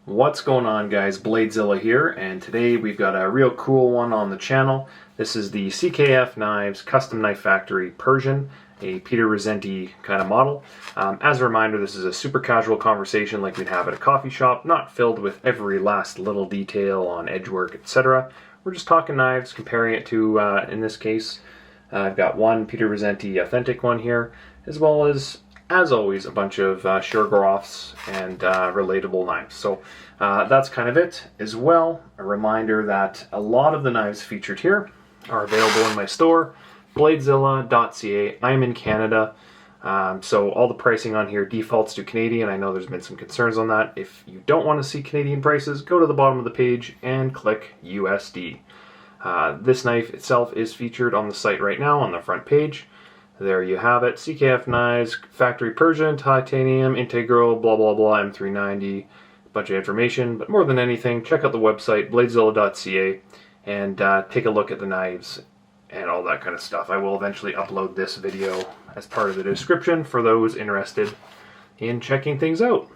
What's going on, guys? Bladezilla here, and today we've got a real cool one on the channel. This is the CKF Knives Custom Knife Factory Persian, a Peter Rassenti kind of model. As a reminder, this is a super casual conversation like we'd have at a coffee shop, not filled with every last little detail on edge work, etc. We're just talking knives, comparing it to, in this case, I've got one Peter Rassenti authentic one here, as well as always, a bunch of Shurgorovs and relatable knives. So that's kind of it. As well, a reminder that a lot of the knives featured here are available in my store, bladezilla.ca. I'm in Canada, so all the pricing on here defaults to Canadian. I know there's been some concerns on that. If you don't want to see Canadian prices, go to the bottom of the page and click USD. This knife itself is featured on the site right now on the front page. There you have it. CKF Knives, Factory Persian, Titanium, Integral, blah blah blah, M390, bunch of information. But more than anything, check out the website, bladezilla.ca, and take a look at the knives and all that kind of stuff. I will eventually upload this video as part of the description for those interested in checking things out.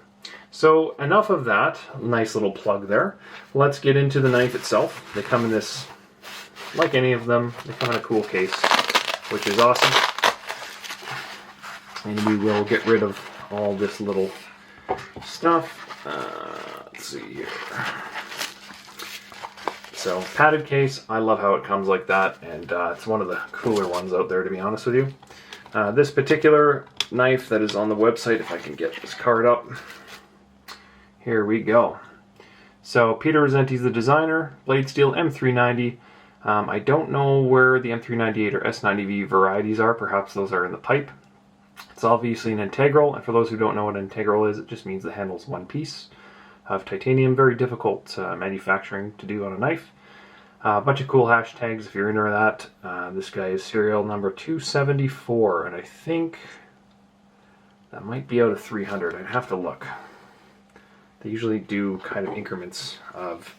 So enough of that, nice little plug there. Let's get into the knife itself. They come in this, like any of them, they come in a cool case, which is awesome. And we will get rid of all this little stuff. Let's see here. So, padded case. I love how it comes like that, and it's one of the cooler ones out there, to be honest with you. This particular knife that is on the website, if I can get this card up. Here we go. So, Peter Rassenti's the designer. Blade steel M390. I don't know where the M398 or S90V varieties are. Perhaps those are in the pipe. It's obviously an integral, and for those who don't know what an integral is, it just means the handle's one piece of titanium. Very difficult manufacturing to do on a knife. A bunch of cool hashtags if you're into that. This guy is serial number 274, and I think that might be out of 300. I'd have to look. They usually do kind of increments of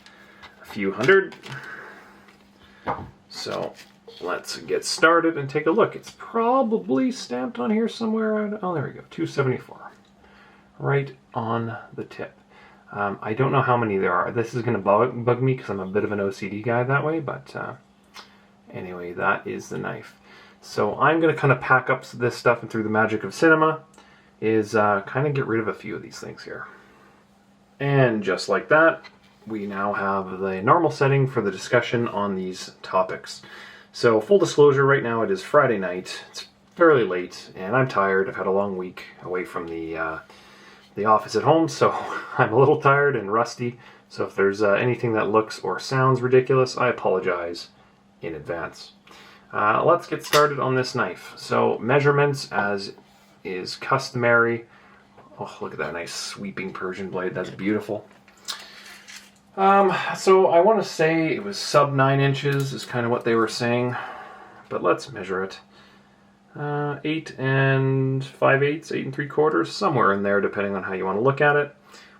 a few hundred. So let's get started and take a look. It's probably stamped on here somewhere. Oh, there we go, 274. Right on the tip. I don't know how many there are. This is going to bug me because I'm a bit of an OCD guy that way, but anyway, that is the knife. So I'm going to kind of pack up this stuff, and through the magic of cinema is kind of get rid of a few of these things here. And just like that, we now have the normal setting for the discussion on these topics. So, full disclosure, right now it is Friday night. It's fairly late, and I'm tired. I've had a long week away from the office at home, so I'm a little tired and rusty. So if there's anything that looks or sounds ridiculous, I apologize in advance. Let's get started on this knife. So, measurements, as is customary. Oh, look at that nice sweeping Persian blade. That's beautiful. So I want to say it was sub 9 inches is kind of what they were saying, but let's measure it. 8 and 5/8, 8 3/4, somewhere in there, depending on how you want to look at it.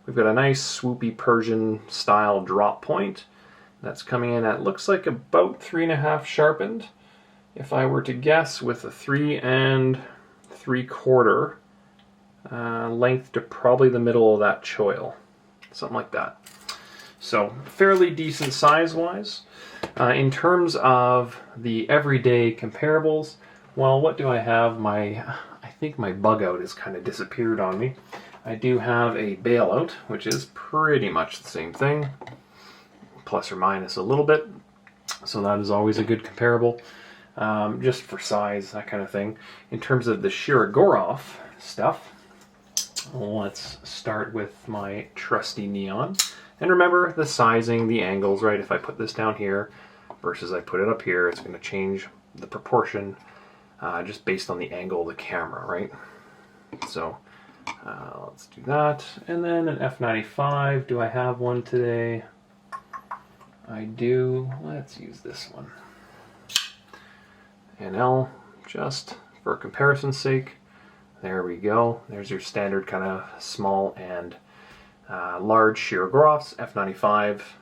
We've got a nice swoopy Persian style drop point that's coming in at, looks like about 3.5 sharpened, if I were to guess, with a 3 3/4 length to probably the middle of that choil, something like that. So, fairly decent size-wise. In terms of the everyday comparables, well, what do I have? I think my bug out has kind of disappeared on me. I do have a bailout, which is pretty much the same thing, plus or minus a little bit. So that is always a good comparable, just for size, that kind of thing. In terms of the Shurgorov stuff, let's start with my trusty neon. And remember the sizing, the angles, right? If I put this down here versus I put it up here, it's going to change the proportion just based on the angle of the camera, right? So let's do that. And then an F95. Do I have one today? I do. Let's use this one. NL, just for comparison's sake. There we go. There's your standard kind of small and large Shurgorovs. F95,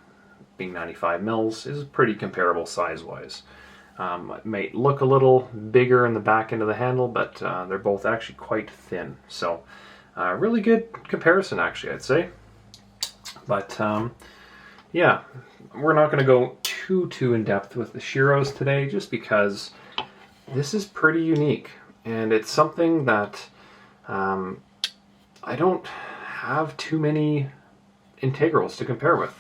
being 95 mils, is pretty comparable size-wise. It may look a little bigger in the back end of the handle, but they're both actually quite thin. So, really good comparison, actually, I'd say. But yeah, we're not going to go too in depth with the Shiros today, just because this is pretty unique, and it's something that I don't have too many integrals to compare with.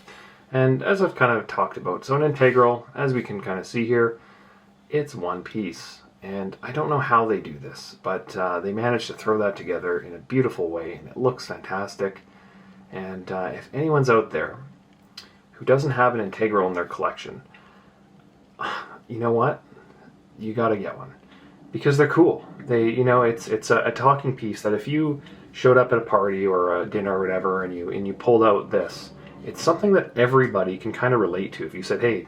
And as I've kind of talked about, so an integral, as we can kind of see here, it's one piece. And I don't know how they do this, but they managed to throw that together in a beautiful way, and it looks fantastic. And if anyone's out there who doesn't have an integral in their collection, you know what? You got to get one, because they're cool. It's a talking piece that if you showed up at a party or a dinner or whatever, and you pulled out this, it's something that everybody can kind of relate to. If you said, hey,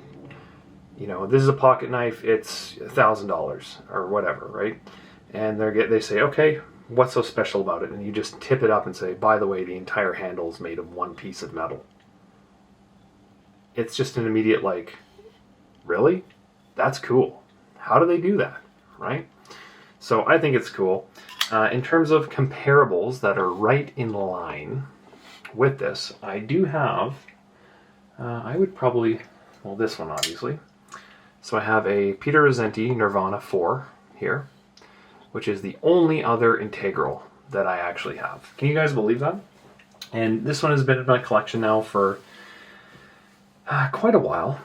this is a pocket knife, it's $1,000 or whatever, right? And they say, okay, what's so special about it? And you just tip it up and say, by the way, the entire handle is made of one piece of metal. It's just an immediate like, really? That's cool. How do they do that, right? So I think it's cool. In terms of comparables that are right in line with this, I do have, I would probably, well, this one obviously. So I have a Peter Rassenti Nirvana 4 here, which is the only other integral that I actually have. Can you guys believe that? And this one has been in my collection now for quite a while,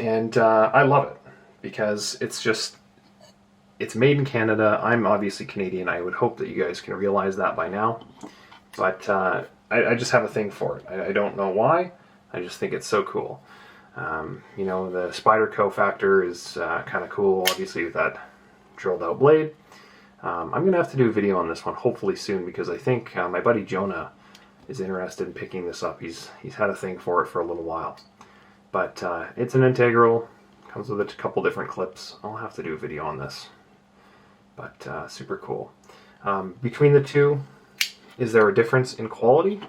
and I love it because it's made in Canada. I'm obviously Canadian. I would hope that you guys can realize that by now, but I just have a thing for it. I don't know why. I just think it's so cool. The Spyderco factor is kind of cool, obviously, with that drilled out blade. I'm going to have to do a video on this one hopefully soon, because I think my buddy Jonah is interested in picking this up. He's had a thing for it for a little while. But it's an integral, comes with a couple different clips. I'll have to do a video on this. But super cool. Between the two, is there a difference in quality?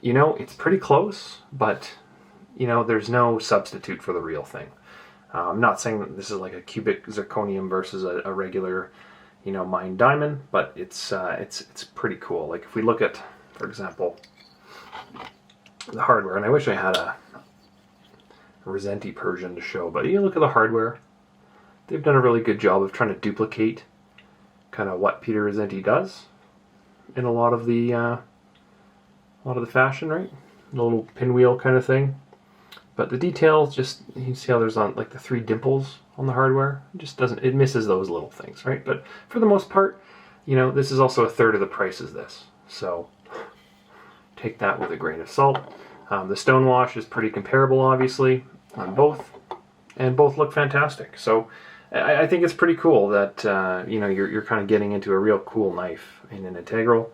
It's pretty close, but there's no substitute for the real thing. I'm not saying that this is like a cubic zirconium versus a regular, mined diamond, but it's pretty cool. Like if we look at, for example, the hardware, and I wish I had a Rassenti Persian to show, but you look at the hardware, they've done a really good job of trying to duplicate kind of what Peter Rassenti does in a lot of the fashion, right? The little pinwheel kind of thing. But the details, just, you see how there's on like the 3 dimples on the hardware? It misses those little things, right? But for the most part, this is also a third of the price as this. So take that with a grain of salt. The stonewash is pretty comparable, obviously, on both, and both look fantastic. So I think it's pretty cool that you're kind of getting into a real cool knife in an integral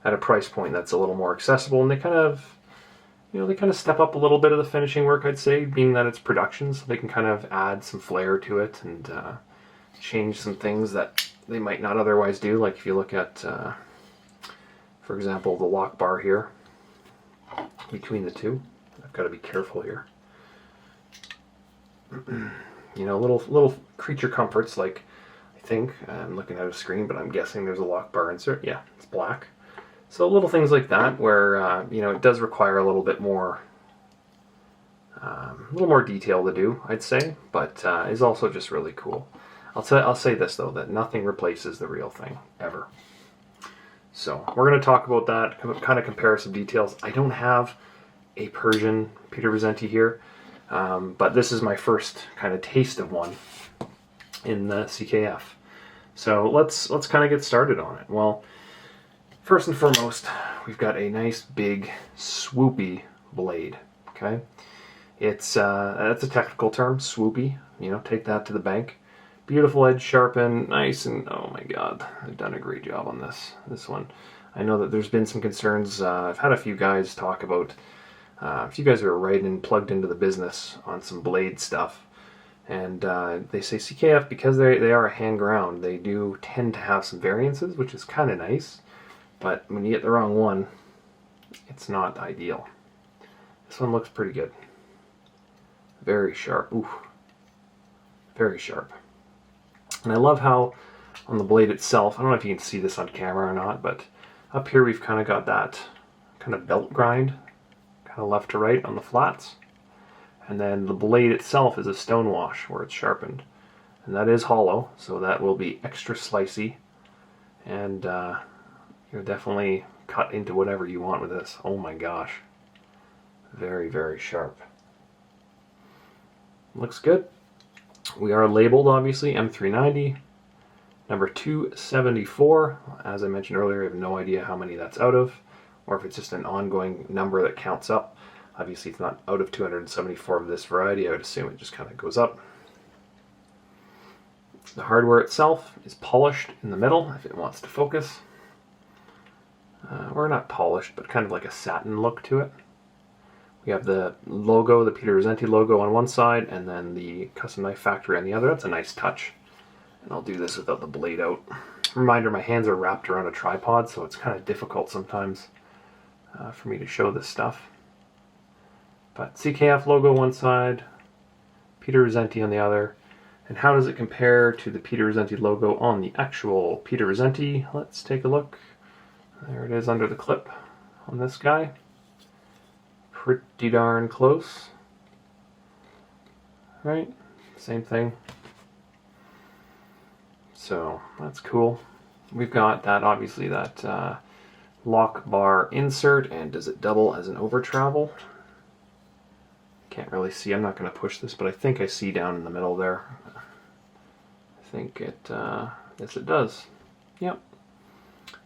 at a price point that's a little more accessible, and they kind of step up a little bit of the finishing work, I'd say, being that it's production, so they can kind of add some flair to it and change some things that they might not otherwise do. Like if you look at, for example, the lock bar here between the two. I've got to be careful here. Little creature comforts, like I think I'm looking at a screen, but I'm guessing there's a lock bar insert. Yeah, it's black. So little things like that, where it does require a little bit more, detail to do, I'd say, but is also just really cool. I'll say this though, that nothing replaces the real thing ever. So we're going to talk about that, kind of compare some details. I don't have a Persian Peter Rassenti here, but this is my first kind of taste of one in the CKF. So let's kind of get started on it. Well, first and foremost, we've got a nice big swoopy blade. Okay, that's a technical term, swoopy. Take that to the bank. Beautiful edge sharpened, nice, and oh my god, they've done a great job on this one. I know that there's been some concerns. I've had a few guys talk about, a few guys who are right and plugged into the business on some blade stuff, and they say CKF, because they are a hand ground, they do tend to have some variances, which is kind of nice, but when you get the wrong one, it's not ideal. This one looks pretty good. Very sharp. Ooh. Very sharp. And I love how on the blade itself, I don't know if you can see this on camera or not, but up here we've kind of got that kind of belt grind kind of left to right on the flats. And then the blade itself is a stone wash where it's sharpened. And that is hollow, so that will be extra slicey. And you'll definitely cut into whatever you want with this. Oh my gosh. Very, very sharp. Looks good. We are labeled, obviously, M390. Number 274. As I mentioned earlier, I have no idea how many that's out of, or if it's just an ongoing number that counts up. Obviously, it's not out of 274 of this variety. I would assume it just kind of goes up. The hardware itself is polished in the middle, if it wants to focus. Or not polished, but kind of like a satin look to it. We have the logo, the Peter Rassenti logo on one side, and then the Custom Knife Factory on the other. That's a nice touch. And I'll do this without the blade out. Reminder, my hands are wrapped around a tripod, so it's kind of difficult sometimes for me to show this stuff. But CKF logo one side, Peter Rassenti on the other. And how does it compare to the Peter Rassenti logo on the actual Peter Rassenti? Let's take a look. There it is under the clip on this guy. Pretty darn close. Right? Same thing. So that's cool. We've got that, obviously, that lock bar insert, and does it double as an over travel? Can't really see. I'm not going to push this, but I think I see down in the middle there. I think it, yes it does. Yep.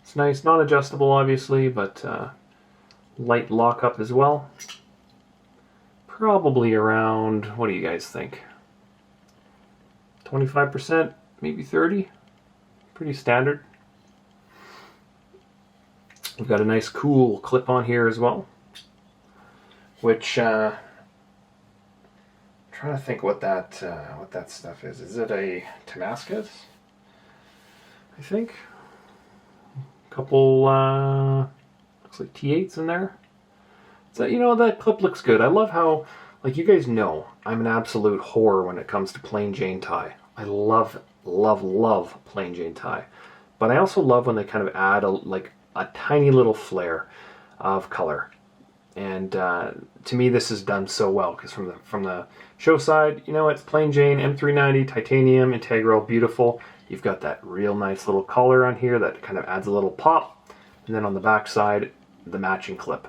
It's nice, non-adjustable obviously, but light lockup as well. Probably around, what do you guys think? 25%, maybe 30? Pretty standard. We've got a nice cool clip on here as well, which I'm trying to think what that stuff is. Is it a Damascus? I think. A couple looks like T8s in there. So, you know, that clip looks good. I love how, like, you guys know, I'm an absolute whore when it comes to plain Jane tie. I love, love, love plain Jane tie. But I also love when they kind of add a tiny little flare of color. And to me, this is done so well, because from the show side, you know, it's plain Jane, M390, titanium, integral, beautiful. You've got that real nice little collar on here that kind of adds a little pop. And then on the back side, the matching clip.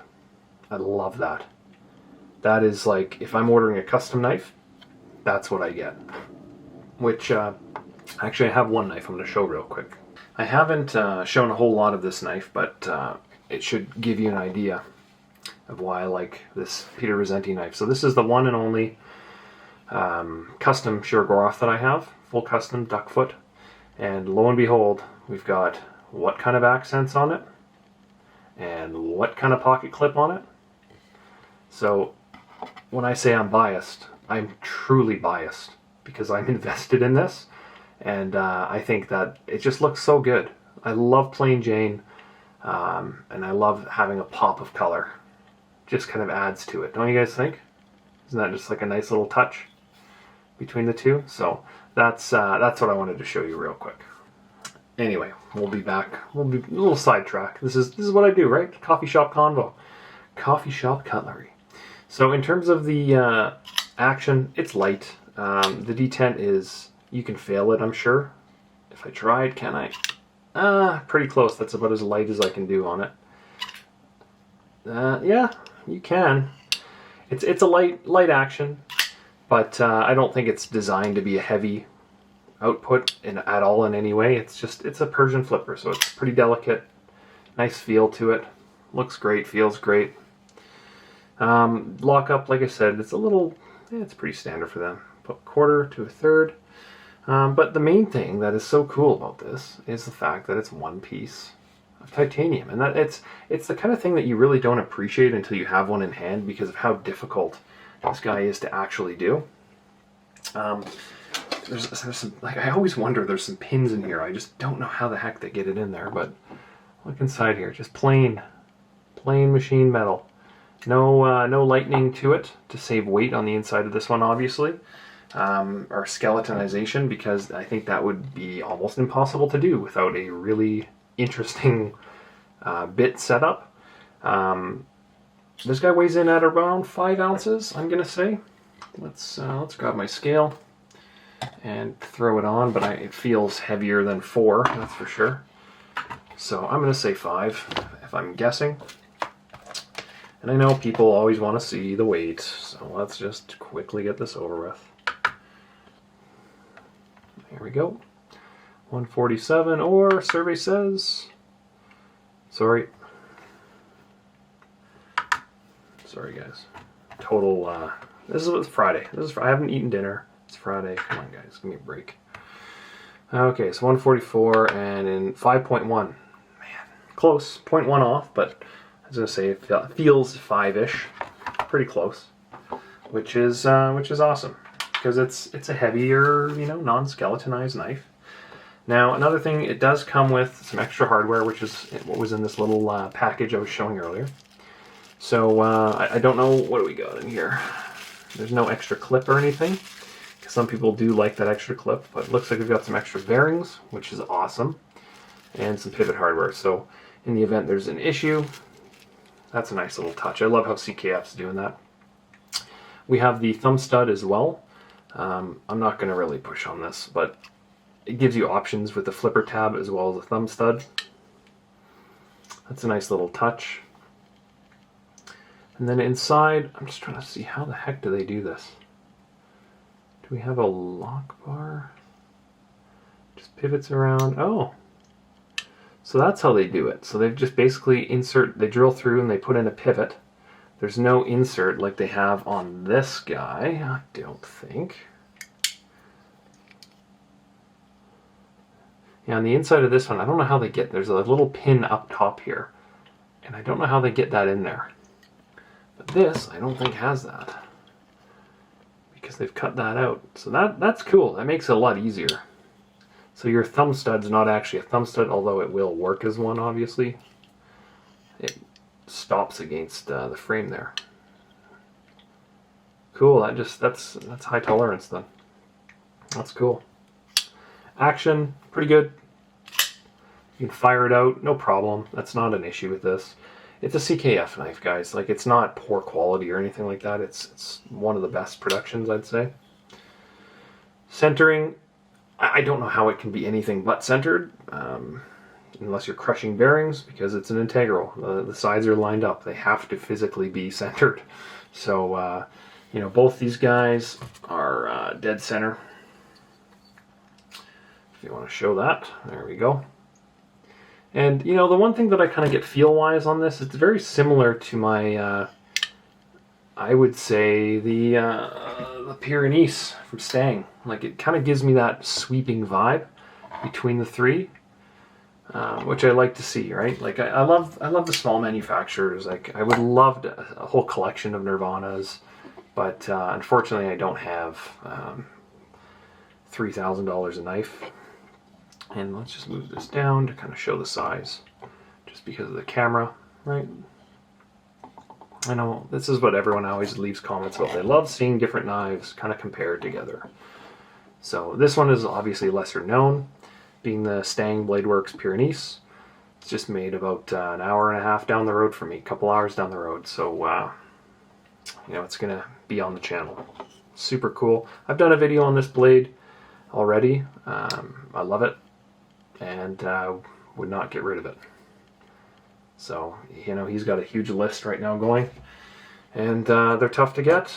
I love that. That is like, if I'm ordering a custom knife, that's what I get. Which, actually I have one knife I'm going to show real quick. I haven't shown a whole lot of this knife, but it should give you an idea of why I like this Peter Rassenti knife. So this is the one and only custom Shirogorov that I have, full custom duck foot. And lo and behold, we've got what kind of accents on it, and what kind of pocket clip on it. So when I say I'm biased, I'm truly biased, because I'm invested in this, and I think that it just looks so good. I love plain Jane, and I love having a pop of color. Just kind of adds to it, don't you guys think? Isn't that just like a nice little touch between the two? So that's what I wanted to show you real quick. Anyway, we'll be back. We'll be a little sidetrack. This is what I do, right? Coffee shop convo, coffee shop cutlery. So in terms of the action, it's light. The detent is, you can fail it, I'm sure. If I tried, can I? Pretty close. That's about as light as I can do on it. Yeah, you can. It's a light action, but I don't think it's designed to be a heavy output at all in any way. It's a Persian flipper, so it's pretty delicate. Nice feel to it. Looks great, feels great. Lockup, like I said, it's a little, it's pretty standard for them. Put quarter to a third. But the main thing that is so cool about this is the fact that it's one piece of titanium, and that it's the kind of thing that you really don't appreciate until you have one in hand, because of how difficult this guy is to actually do. There's some, like, I always wonder, there's some pins in here. I just don't know how the heck they get it in there, but look inside here, just plain machine metal. No lightning to it to save weight on the inside of this one, obviously. Or skeletonization, because I think that would be almost impossible to do without a really interesting bit setup. this guy weighs in at around 5 ounces, I'm gonna say. Let's grab my scale and throw it on, but it feels heavier than 4, that's for sure. So I'm gonna say 5, if I'm guessing. And I know people always want to see the weight, so let's just quickly get this over with. Here we go. 147, or survey says, sorry guys, total, this is Friday. I haven't eaten dinner. It's Friday. Come on guys, give me a break. Okay, so 144 and in 5.1. Man, close. 0.1 off, but I was gonna say it feels 5-ish. Pretty close. Which is awesome. Because it's a heavier, non-skeletonized knife. Now, another thing, it does come with some extra hardware, which is what was in this little package I was showing earlier. So, I don't know, what do we got in here? There's no extra clip or anything. Some people do like that extra clip, but it looks like we've got some extra bearings, which is awesome, and some pivot hardware. So, in the event there's an issue, that's a nice little touch. I love how CKF's doing that. We have the thumb stud as well. I'm not going to really push on this, but it gives you options with the flipper tab as well as the thumb stud. That's a nice little touch. And then inside, I'm just trying to see how the heck do they do this. Do we have a lock bar? Just pivots around. Oh, so that's how they do it. So they've just basically they drill through and they put in a pivot. There's no insert like they have on this guy, I don't think. Yeah, on the inside of this one, I don't know how they there's a little pin up top here. And I don't know how they get that in there. But this, I don't think has that. Because they've cut that out. So that's cool. That makes it a lot easier. So your thumb stud's not actually a thumb stud, although it will work as one, obviously. It stops against the frame there. Cool. That's high tolerance then. That's cool. Action, pretty good. You can fire it out, no problem. That's not an issue with this. It's a CKF knife, guys. Like, it's not poor quality or anything like that. It's one of the best productions, I'd say. Centering, I don't know how it can be anything but centered, unless you're crushing bearings, because it's an integral. The sides are lined up. They have to physically be centered. So, both these guys are dead center. If you want to show that, there we go. And, the one thing that I kind of get feel-wise on this, it's very similar to my, I would say, the Pyrenees from Stang. Like, it kind of gives me that sweeping vibe between the three, which I like to see, right? Like, I love the small manufacturers. Like, I would love a whole collection of Nirvanas, but unfortunately I don't have $3,000 a knife. And let's just move this down to kind of show the size, just because of the camera, right? I know this is what everyone always leaves comments about. They love seeing different knives kind of compared together. So this one is obviously lesser known, being the Stang Bladeworks Pyrenees. It's just made about an hour and a half down the road from me, a couple hours down the road. So, it's going to be on the channel. Super cool. I've done a video on this blade already. I love it. And would not get rid of it. So, he's got a huge list right now going. And they're tough to get.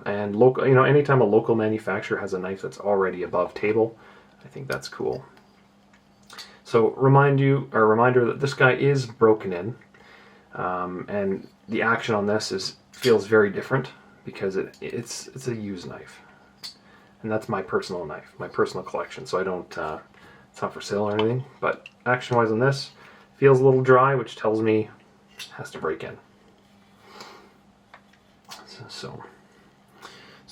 And local, anytime a local manufacturer has a knife that's already above table, I think that's cool. So, reminder that this guy is broken in. And the action on this feels very different because it's a used knife. And that's my personal knife, my personal collection. So I don't, it's not for sale or anything, but action-wise on this, feels a little dry, which tells me it has to break in. So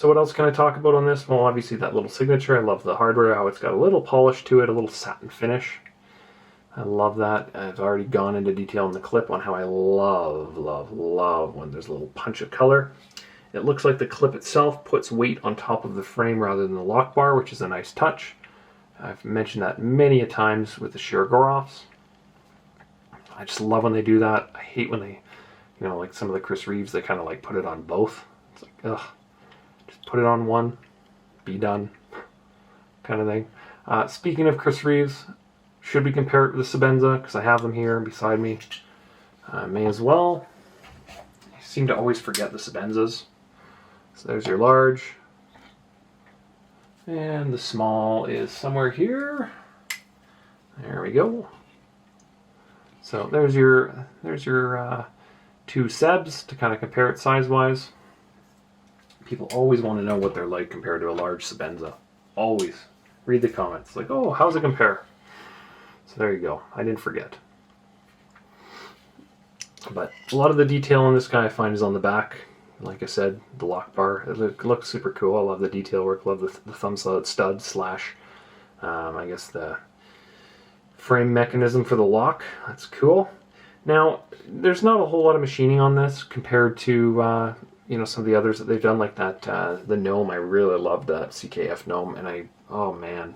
what else can I talk about on this? Well, obviously that little signature. I love the hardware, how it's got a little polish to it, a little satin finish. I love that. I've already gone into detail in the clip on how I love when there's a little punch of color. It looks like the clip itself puts weight on top of the frame rather than the lock bar, which is a nice touch. I've mentioned that many a times with the Shirogorofs. I just love when they do that. I hate when they, You know, like some of the Chris Reeves, they kind of like put it on both. It's like, ugh, just put it on one, be done, kind of thing. Speaking of Chris Reeves, should we compare it to the Sebenza? Because I have them here beside me. May as well. I seem to always forget the Sebenzas. So there's your large. And the small is somewhere here. There we go. So there's your two Sebs to kind of compare it size-wise. People always want to know what they're like compared to a large Sebenza. Always. Read the comments. Like, oh, how's it compare? So there you go. I didn't forget. But a lot of the detail on this guy I find is on the back. Like I said, the lock bar. It looks super cool. I love the detail work. Love the thumb stud slash, I guess the frame mechanism for the lock. That's cool. Now, there's not a whole lot of machining on this compared to you know, some of the others that they've done, like that the gnome. I really love that CKF gnome, and oh man,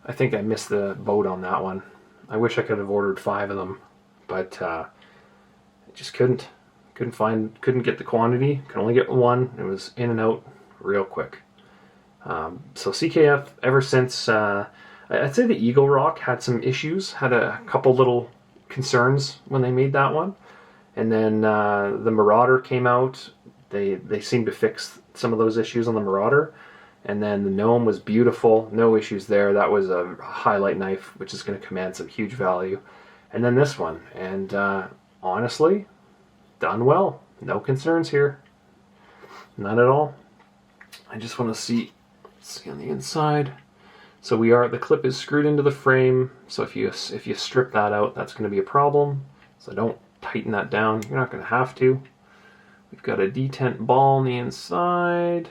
I think I missed the boat on that one. I wish I could have ordered 5 of them, but I just couldn't get the quantity. Could only get one. It was in and out real quick. So CKF, ever since I'd say the Eagle Rock had some issues, had a couple little concerns when they made that one, and then the Marauder came out. They seemed to fix some of those issues on the Marauder, and then the Gnome was beautiful, no issues there. That was a highlight knife, which is going to command some huge value. And then this one, and honestly, done well. No concerns here, none at all. I just want to see on the inside. So the clip is screwed into the frame. So if you strip that out, that's going to be a problem. So don't tighten that down. You're not going to have to. We've got a detent ball on the inside.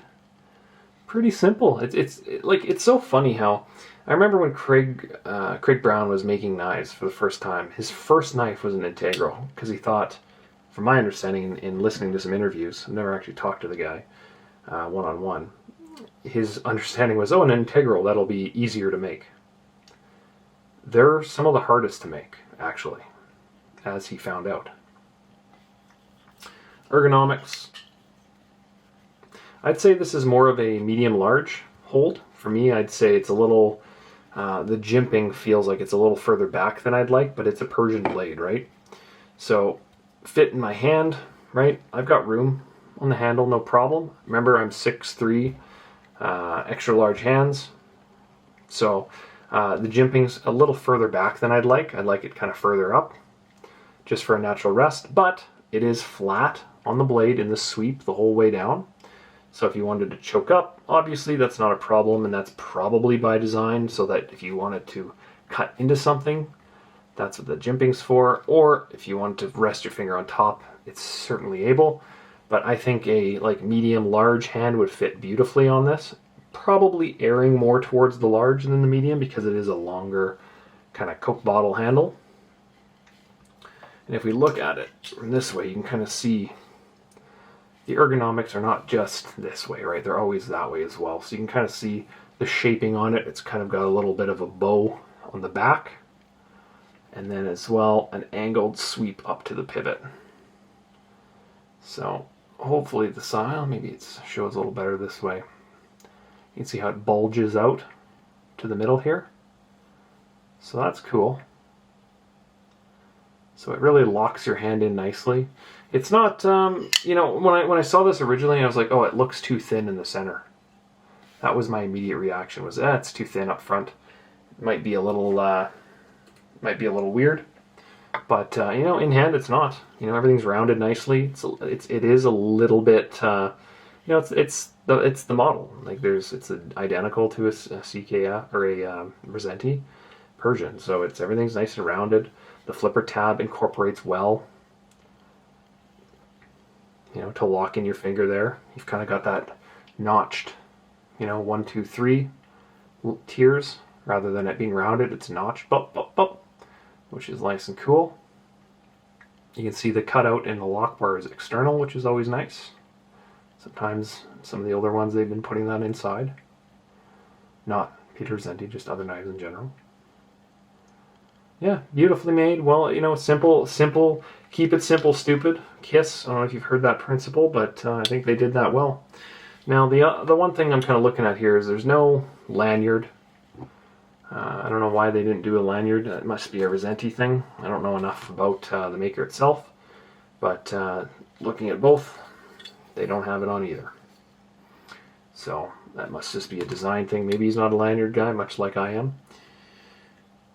Pretty simple. It's so funny how I remember when Craig Brown was making knives for the first time. His first knife was an integral because he thought, from my understanding in listening to some interviews, I've never actually talked to the guy one-on-one. His understanding was, oh, an integral, that'll be easier to make. They're some of the hardest to make, actually, as he found out. Ergonomics. I'd say this is more of a medium-large hold. For me, I'd say it's a little, the jimping feels like it's a little further back than I'd like, but it's a Persian blade, right? So, fit in my hand, right? I've got room on the handle, no problem. Remember, I'm 6'3", extra large hands. So, the jimping's a little further back than I'd like. I'd like it kind of further up, just for a natural rest, but it is flat on the blade in the sweep the whole way down. So if you wanted to choke up, obviously that's not a problem, and that's probably by design, so that if you wanted to cut into something, that's what the jimping's for. Or if you want to rest your finger on top, it's certainly able. But I think a medium large hand would fit beautifully on this. Probably erring more towards the large than the medium because it is a longer kind of Coke bottle handle. And if we look at it from this way, you can kind of see the ergonomics are not just this way, right? They're always that way as well. So you can kind of see the shaping on it. It's kind of got a little bit of a bow on the back. And then as well, an angled sweep up to the pivot. So hopefully the side, maybe it shows a little better this way. You can see how it bulges out to the middle here. So that's cool. So it really locks your hand in nicely. It's not, you know, when I saw this originally, I was like, oh, it looks too thin in the center. That was my immediate reaction, was, it's too thin up front. It might be a little weird. But, you know, in hand, it's not. You know, everything's rounded nicely. It is a little bit, you know, it's the model. Like, it's identical to a CKF or a Rassenti Persian. So everything's nice and rounded. The flipper tab incorporates well, you know, to lock in your finger there. You've kind of got that notched, you know, 1, 2, 3 tiers rather than it being rounded. It's notched, bop, bop, bop, which is nice and cool. You can see the cutout in the lock bar is external, which is always nice. Sometimes some of the older ones, they've been putting that inside. Not Peter Rassenti, just other knives in general. Yeah, beautifully made. Well, you know, simple Keep it simple, stupid. KISS. I don't know if you've heard that principle, but I think they did that well. Now, the one thing I'm kind of looking at here is there's no lanyard. I don't know why they didn't do a lanyard. It must be a Rassenti thing. I don't know enough about the maker itself. But looking at both, they don't have it on either. So that must just be a design thing. Maybe he's not a lanyard guy, much like I am.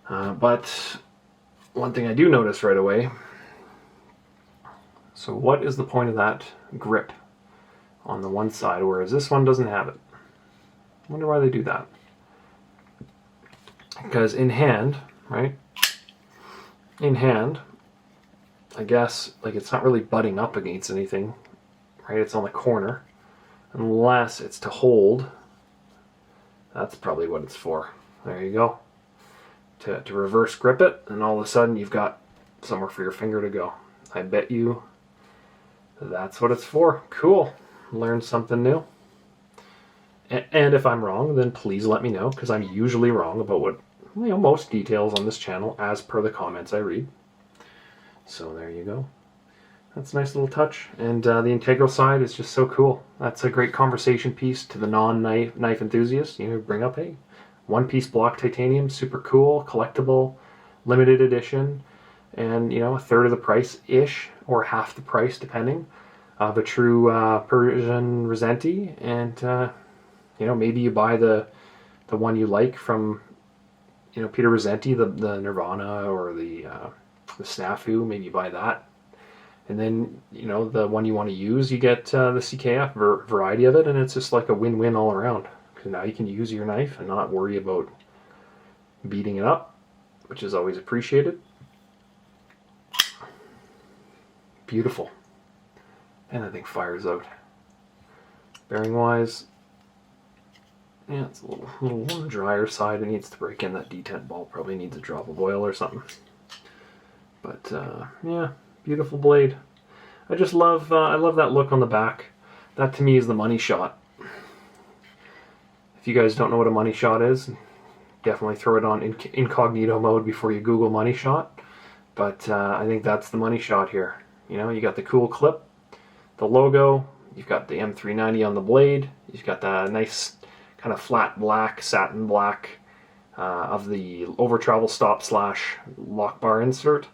But one thing I do notice right away, so what is the point of that grip on the one side, whereas this one doesn't have it? I wonder why they do that. Because in hand, right? In hand, I guess, like, it's not really butting up against anything, right? It's on the corner. Unless it's to hold. That's probably what it's for. There you go. To reverse grip it, and all of a sudden you've got somewhere for your finger to go. I bet you that's what it's for. Cool. Learned something new. And if I'm wrong, then please let me know, because I'm usually wrong about what, most details on this channel, as per the comments I read. So there you go. That's a nice little touch. And the integral side is just so cool. That's a great conversation piece to the non-knife enthusiast. Bring up, hey, one-piece block titanium, super cool, collectible, limited edition, and, a third of the price-ish, or half the price, depending, of a true Persian Rassenti. And, maybe you buy the one you like from, Peter Rassenti, the Nirvana, or the Snafu. Maybe you buy that. And then, the one you want to use, you get the CKF variety of it, and it's just like a win-win all around. Because now you can use your knife and not worry about beating it up, which is always appreciated. Beautiful. And that thing fires out. Bearing-wise, yeah, it's a little on the drier side. It needs to break in. That detent ball probably needs a drop of oil or something. But, yeah. Beautiful blade. I just love, I love that look on the back. That to me is the money shot. If you guys don't know what a money shot is, definitely throw it on incognito mode before you Google money shot. But I think that's the money shot here. You got the cool clip, the logo, you've got the M390 on the blade, you've got the nice kind of flat black, satin black of the over travel stop / lock bar insert.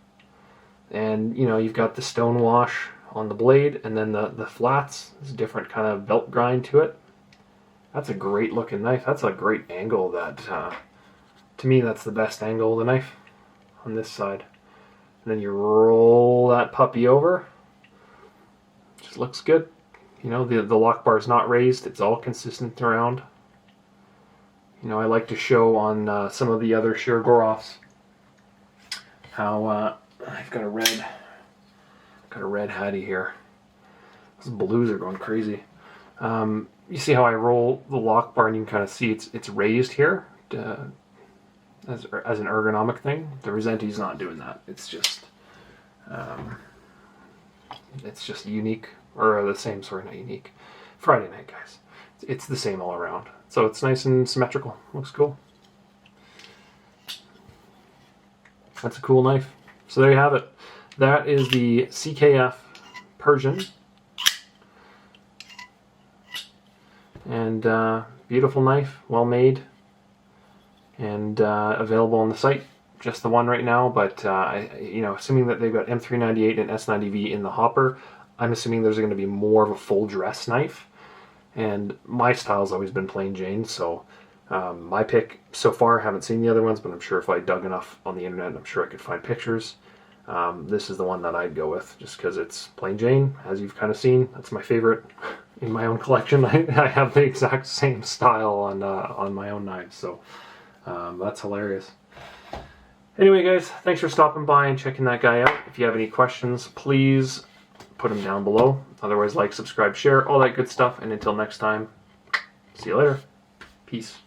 And, you've got the stone wash on the blade, and then the flats. There's a different kind of belt grind to it. That's a great looking knife. That's a great angle. That, to me, that's the best angle of the knife on this side. And then you roll that puppy over. Just looks good. The lock bar is not raised. It's all consistent around. I like to show on some of the other Shirogorofs how... I've got a red hattie here. Those blues are going crazy. You see how I roll the lock bar, and you can kind of see it's raised here as an ergonomic thing. The Rassenti's not doing that. It's just unique, or the same, sorry, not unique. Friday night, guys. It's the same all around. So it's nice and symmetrical. Looks cool. That's a cool knife. So there you have it. That is the CKF Persian. And beautiful knife, well made, and available on the site. Just the one right now, but assuming that they've got M398 and S90V in the hopper, I'm assuming there's going to be more of a full dress knife. And my style's always been plain Jane, so my pick so far, haven't seen the other ones, but I'm sure if I dug enough on the internet, I'm sure I could find pictures. This is the one that I'd go with, just because it's plain Jane, as you've kind of seen. That's my favorite in my own collection. I have the exact same style on my own knives, so that's hilarious. Anyway, guys, thanks for stopping by and checking that guy out. If you have any questions, please put them down below. Otherwise, like, subscribe, share, all that good stuff. And until next time, see you later. Peace.